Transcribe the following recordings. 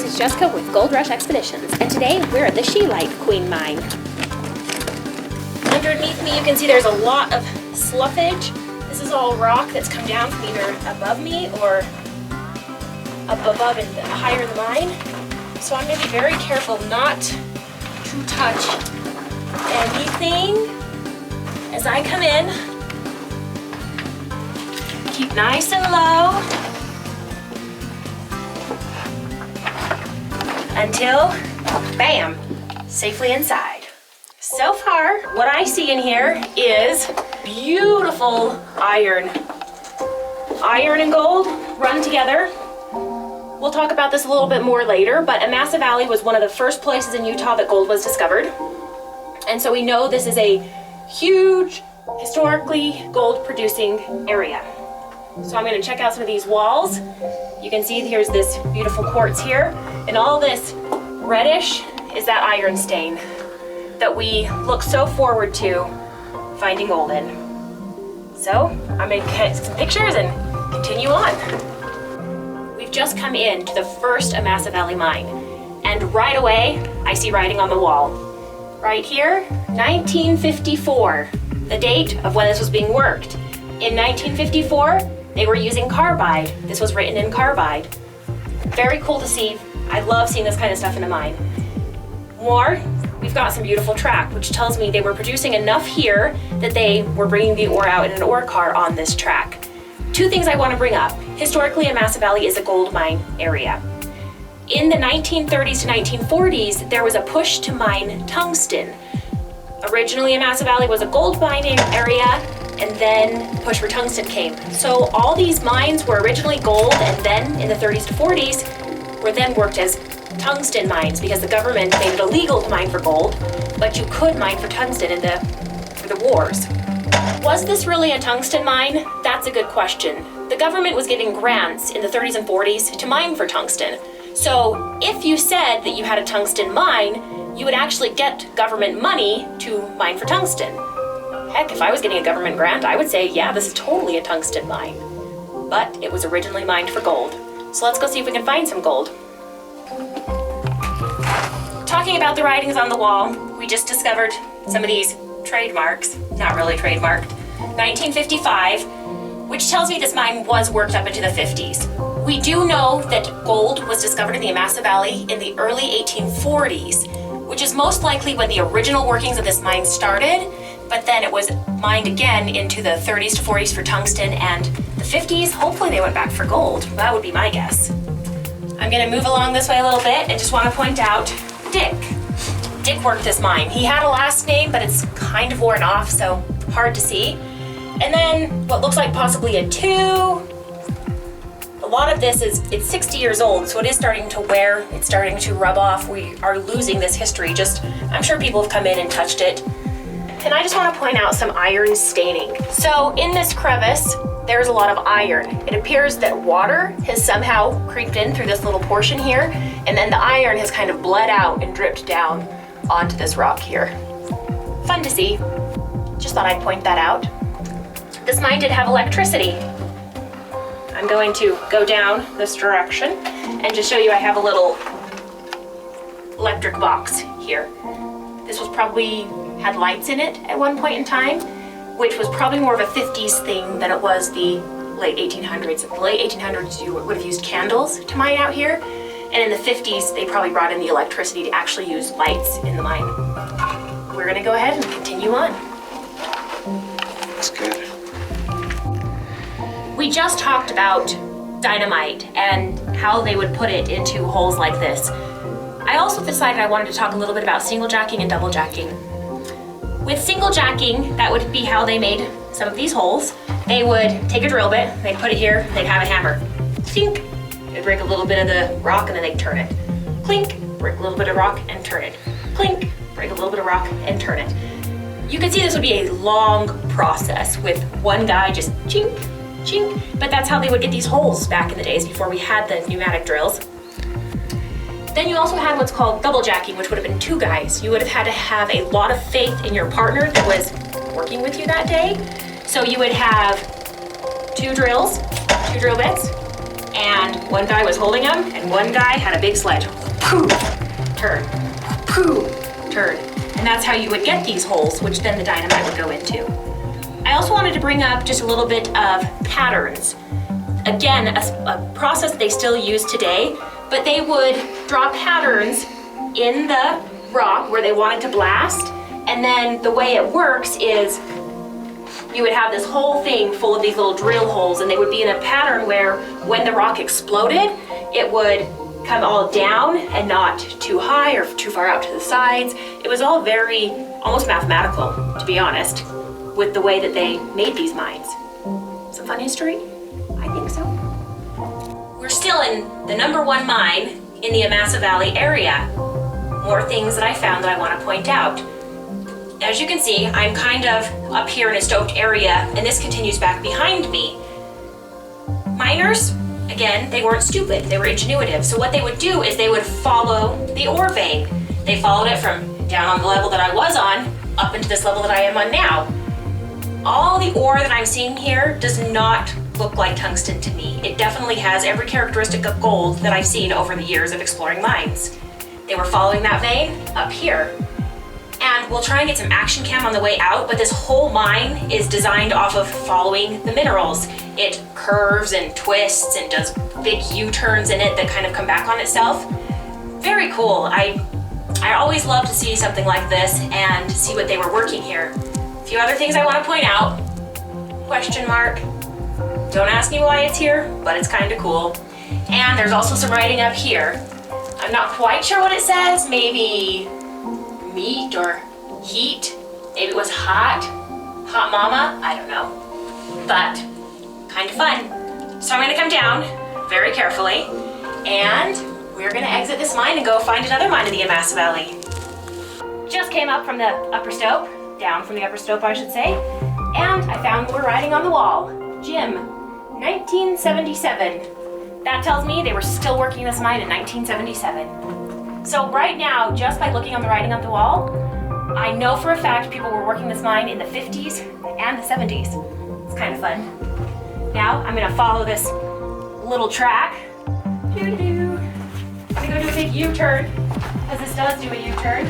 is Jessica with Gold Rush Expeditions, and today we're at the Scheelite Queen Mine. Underneath me you can see there's a lot of sloughage. This is all rock that's come down from either above me or up above and higher in the mine. So I'm going to be very careful not to touch anything as I come in. Keep nice and low until, bam, safely inside. So far, what I see in here is beautiful iron. Iron and gold run together. We'll talk about this a little bit more later, but Amasa Valley was one of the first places in Utah that gold was discovered. And so we know this is a huge, historically gold-producing area. So I'm going to check out some of these walls. You can see here's this beautiful quartz here, and all this reddish is that iron stain that we look so forward to finding gold in. So I'm going to get some pictures and continue on. We've just come into the first Amasa Valley mine, and right away I see writing on the wall. Right here, 1954, the date of when this was being worked. In 1954, they were using carbide. This was written in carbide. Very cool to see. I love seeing this kind of stuff in a mine. More, we've got some beautiful track, which tells me they were producing enough here that they were bringing the ore out in an ore car on this track. Two things I want to bring up. Historically, Amasa Valley is a gold mine area. In the 1930s to 1940s, there was a push to mine tungsten. Originally, Amasa Valley was a gold mining area, and then the push for tungsten came. So all these mines were originally gold, and then in the 30s to 40s were then worked as tungsten mines because the government made it illegal to mine for gold, but you could mine for tungsten for the wars. Was this really a tungsten mine? That's a good question. The government was giving grants in the 30s and 40s to mine for tungsten. So if you said that you had a tungsten mine, you would actually get government money to mine for tungsten. Heck, if I was getting a government grant, I would say, yeah, this is totally a tungsten mine. But it was originally mined for gold. So let's go see if we can find some gold. Talking about the writings on the wall, we just discovered some of these trademarks, not really trademarked. 1955, which tells me this mine was worked up into the 50s. We do know that gold was discovered in the Amasa Valley in the early 1840s, which is most likely when the original workings of this mine started, but then it was mined again into the 30s to 40s for tungsten, and the 50s, hopefully they went back for gold. That would be my guess. I'm gonna move along this way a little bit and just wanna point out Dick. Dick worked this mine. He had a last name, but it's kind of worn off, so hard to see. And then what looks like possibly a 2. A lot of this it's 60 years old, so it is starting to wear, it's starting to rub off. We are losing this history. I'm sure people have come in and touched it. And I just want to point out some iron staining. So in this crevice, there's a lot of iron. It appears that water has somehow creeped in through this little portion here, and then the iron has kind of bled out and dripped down onto this rock here. Fun to see. Just thought I'd point that out. This mine did have electricity. I'm going to go down this direction and just show you I have a little electric box here. This was probably had lights in it at one point in time, which was probably more of a 50s thing than it was the late 1800s. In the late 1800s, you would have used candles to mine out here, and in the 50s, they probably brought in the electricity to actually use lights in the mine. We're gonna go ahead and continue on. That's good. We just talked about dynamite and how they would put it into holes like this. I also decided I wanted to talk a little bit about single jacking and double jacking. With single jacking, that would be how they made some of these holes. They would take a drill bit, they'd put it here, they'd have a hammer. Clink, they'd break a little bit of the rock and then they'd turn it. Clink, break a little bit of rock and turn it. Clink, break a little bit of rock and turn it. You can see this would be a long process with one guy just chink, chink, but that's how they would get these holes back in the days before we had the pneumatic drills. Then you also had what's called double jacking, which would have been 2 guys. You would have had to have a lot of faith in your partner that was working with you that day. So you would have 2 drills, 2 drill bits, And one guy was holding them, and one guy had a big sledge. Poof, turn, poof, turn. And that's how you would get these holes, which then the dynamite would go into. I also wanted to bring up just a little bit of patterns. Again, a process they still use today, but they would draw patterns in the rock where they wanted to blast. And then the way it works is you would have this whole thing full of these little drill holes, and they would be in a pattern where when the rock exploded, it would come all down and not too high or too far out to the sides. It was all very, almost mathematical, to be honest, with the way that they made these mines. Some fun history? I think so. We're still in the #1 mine in the Amasa Valley area. More things that I found that I want to point out. As you can see, I'm kind of up here in a stoked area, and this continues back behind me. Miners, again, they weren't stupid, they were ingenuitive. So what they would do is they would follow the ore vein. They followed it from down on the level that I was on, up into this level that I am on now. All the ore that I'm seeing here does not look like tungsten to me. It definitely has every characteristic of gold that I've seen over the years of exploring mines. They were following that vein up here. And we'll try and get some action cam on the way out, but this whole mine is designed off of following the minerals. It curves and twists and does big U-turns in it that kind of come back on itself. Very cool. I always love to see something like this and see what they were working here. A few other things I want to point out. Question mark. Don't ask me why it's here, but it's kind of cool. And there's also some writing up here. I'm not quite sure what it says. Maybe meat or heat. Maybe it was hot mama, I don't know. But kind of fun. So I'm gonna come down very carefully, and we're gonna exit this mine and go find another mine in the Amasa Valley. Just came up from the upper stope, down from the upper stope I should say, and I found what we're writing on the wall. Jim, 1977. That tells me they were still working this mine in 1977. So right now, just by looking on the writing on the wall, I know for a fact people were working this mine in the 50s and the 70s. It's kind of fun. Now I'm gonna follow this little track. Doo-doo-doo. I'm gonna go do a big U-turn, because this does do a U-turn.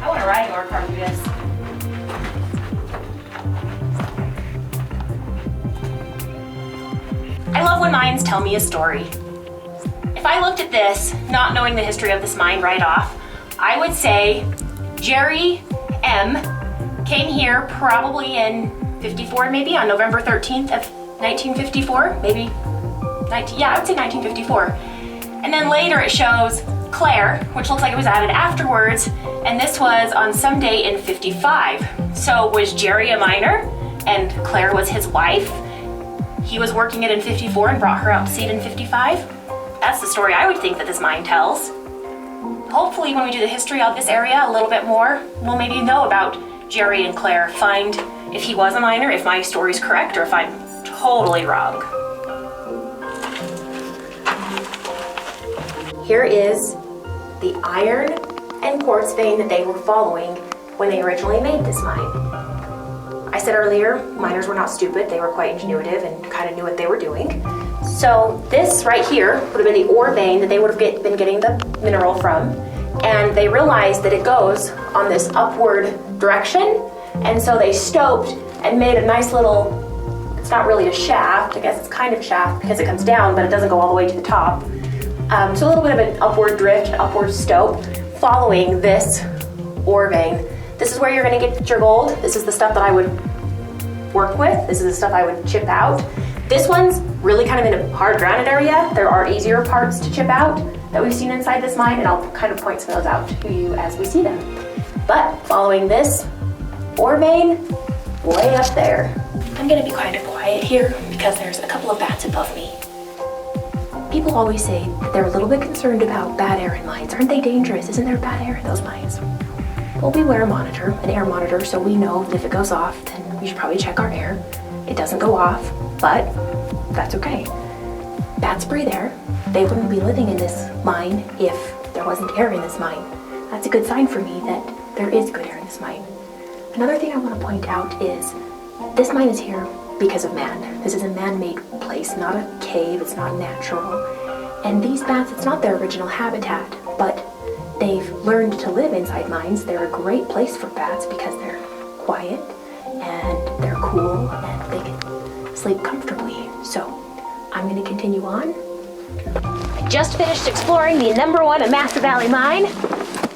I want to ride more car through this. I love when mines tell me a story. If I looked at this, not knowing the history of this mine right off, I would say Jerry M. came here probably in 54, maybe on November 13th of 1954, maybe, yeah, I would say 1954. And then later it shows Claire, which looks like it was added afterwards, and this was on some day in 55. So was Jerry a miner and Claire was his wife? He was working it in 54 and brought her out to see it in 55? That's the story I would think that this mine tells. Hopefully when we do the history of this area a little bit more, we'll maybe know about Jerry and Claire, find if he was a miner, if my story's correct, or if I'm totally wrong. Here is the iron and quartz vein that they were following when they originally made this mine. I said earlier, miners were not stupid, they were quite ingenuitive and kind of knew what they were doing. So this right here would have been the ore vein that they would have been getting the mineral from, and they realized that it goes on this upward direction, and so they stoped and made a nice little, it's not really a shaft, I guess it's kind of a shaft because it comes down, but it doesn't go all the way to the top. So a little bit of an upward drift, an upward stope, following this ore vein. This is where you're gonna get your gold. This is the stuff that I would work with. This is the stuff I would chip out. This one's really kind of in a hard granite area. There are easier parts to chip out that we've seen inside this mine, and I'll kind of point some of those out to you as we see them. But following this ore vein, way up there. I'm gonna be kind of quiet here because there's a couple of bats above me. People always say that they're a little bit concerned about bad air in mines. Aren't they dangerous? Isn't there bad air in those mines? Well, we wear a monitor, an air monitor, so we know that if it goes off, then we should probably check our air. It doesn't go off, but that's okay. Bats breathe air. They wouldn't be living in this mine if there wasn't air in this mine. That's a good sign for me that there is good air in this mine. Another thing I want to point out is this mine is here because of man. This is a man-made place, not a cave, it's not natural. And these bats, it's not their original habitat, but they've learned to live inside mines. They're a great place for bats because they're quiet and they're cool and they can sleep comfortably. So I'm going to continue on. I just finished exploring the #1 Amasa Valley mine,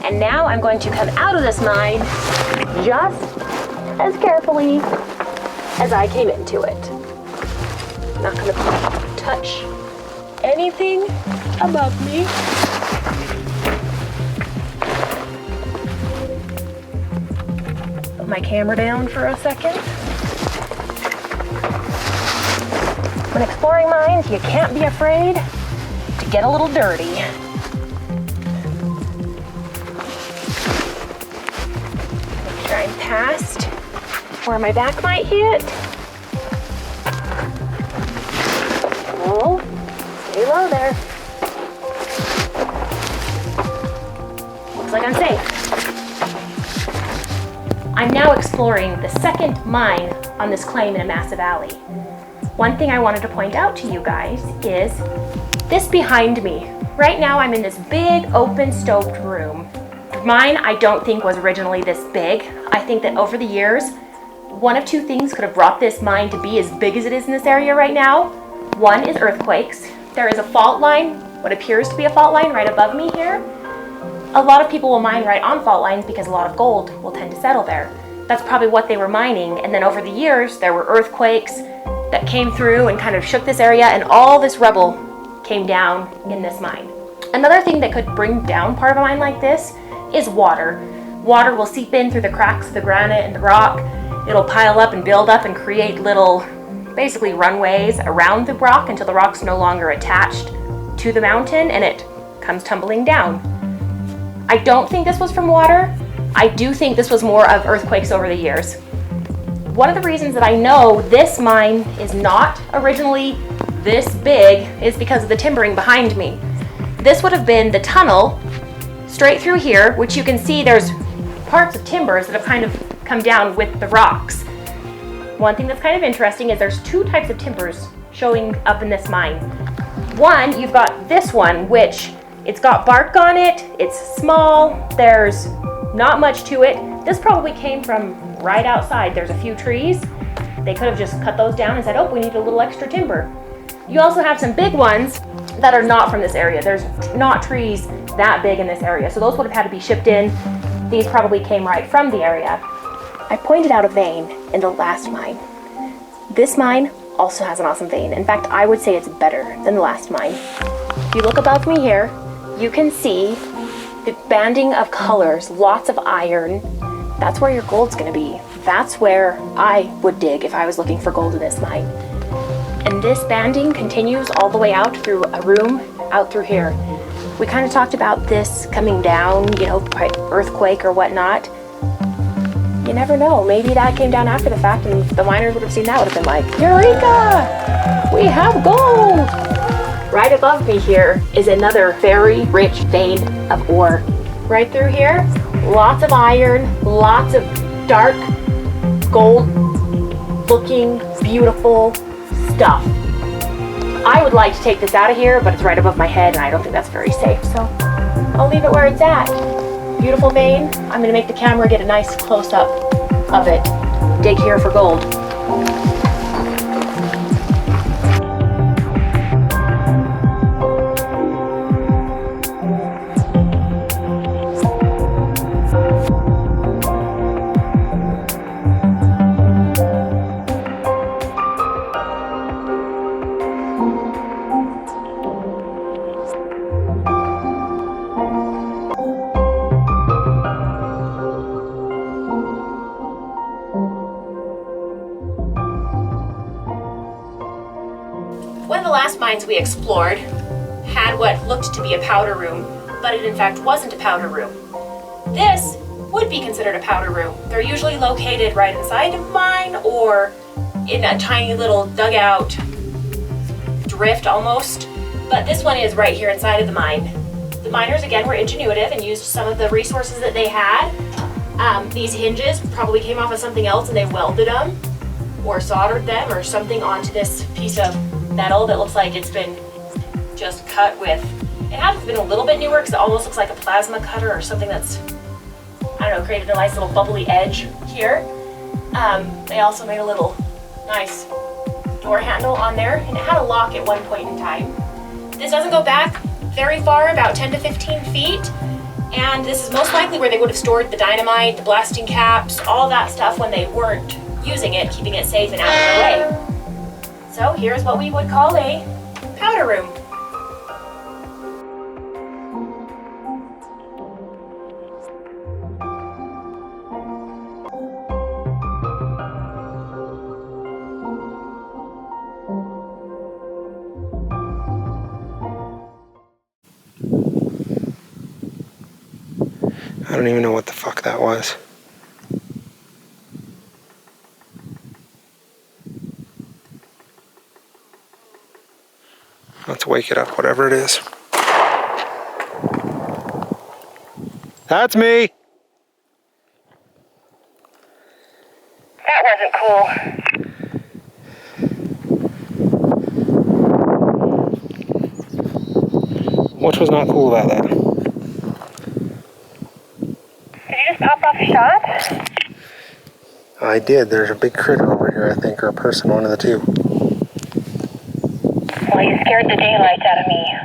and now I'm going to come out of this mine just as carefully as I came into it. I'm not going to touch anything above me. Put my camera down for a second. When exploring mines, you can't be afraid to get a little dirty. Make sure I'm past where my back might hit. Oh, stay low there. Looks like I'm safe. I'm now exploring the second mine on this claim in Amasa Valley. One thing I wanted to point out to you guys is this behind me. Right now I'm in this big open stoped room. Mine I don't think was originally this big. I think that over the years, one of two things could have brought this mine to be as big as it is in this area right now. One is earthquakes. There is a fault line, what appears to be a fault line right above me here. A lot of people will mine right on fault lines because a lot of gold will tend to settle there. That's probably what they were mining, and then over the years there were earthquakes that came through and kind of shook this area, and all this rubble came down in this mine. Another thing that could bring down part of a mine like this is water. Water will seep in through the cracks of the granite and the rock. It'll pile up and build up and create little, basically runways around the rock until the rock's no longer attached to the mountain and it comes tumbling down. I don't think this was from water. I do think this was more of earthquakes over the years. One of the reasons that I know this mine is not originally this big is because of the timbering behind me. This would have been the tunnel straight through here, which you can see there's parts of timbers that have kind of come down with the rocks. One thing that's kind of interesting is there's two types of timbers showing up in this mine. One, you've got this one, which it's got bark on it, it's small, there's not much to it. This probably came from right outside. There's a few trees. They could have just cut those down and said, oh, we need a little extra timber. You also have some big ones that are not from this area. There's not trees that big in this area, so those would have had to be shipped in. These probably came right from the area. I pointed out a vein in the last mine. This mine also has an awesome vein. In fact, I would say it's better than the last mine. If you look above me here, you can see the banding of colors, lots of iron. That's where your gold's gonna be. That's where I would dig if I was looking for gold in this mine. And this banding continues all the way out through a room, out through here. We kind of talked about this coming down, you know, earthquake or whatnot. You never know, maybe that came down after the fact and the miners would have seen that, would have been like, Eureka! We have gold! Right above me here is another very rich vein of ore. Right through here, lots of iron, lots of dark, gold-looking, beautiful stuff. I would like to take this out of here, but it's right above my head, and I don't think that's very safe, so I'll leave it where it's at. Beautiful vein. I'm gonna make the camera get a nice close-up of it. Dig here for gold. One of the last mines we explored had what looked to be a powder room, but it in fact wasn't a powder room. This would be considered a powder room. They're usually located right inside a mine or in a tiny little dugout drift almost, but this one is right here inside of the mine. The miners again were ingenuitive and used some of the resources that they had. These hinges probably came off of something else and they welded them. or soldered them or something onto this piece of metal that looks like it's been just cut with, it has been a little bit newer because it almost looks like a plasma cutter or something that's, I don't know, created a nice little bubbly edge here. They also made a little nice door handle on there, and it had a lock at one point in time. This doesn't go back very far, about 10 to 15 feet, and this is most likely where they would have stored the dynamite, the blasting caps, all that stuff when they weren't using it, keeping it safe and out of their way. So here's what we would call a powder room. I don't even know what the fuck that was. Let's wake it up, whatever it is. That's me! That wasn't cool. What was not cool about that? Did you just pop off a shot? I did. There's a big critter over here, I think, or a person, one of the two. Well, you scared the daylights out of me.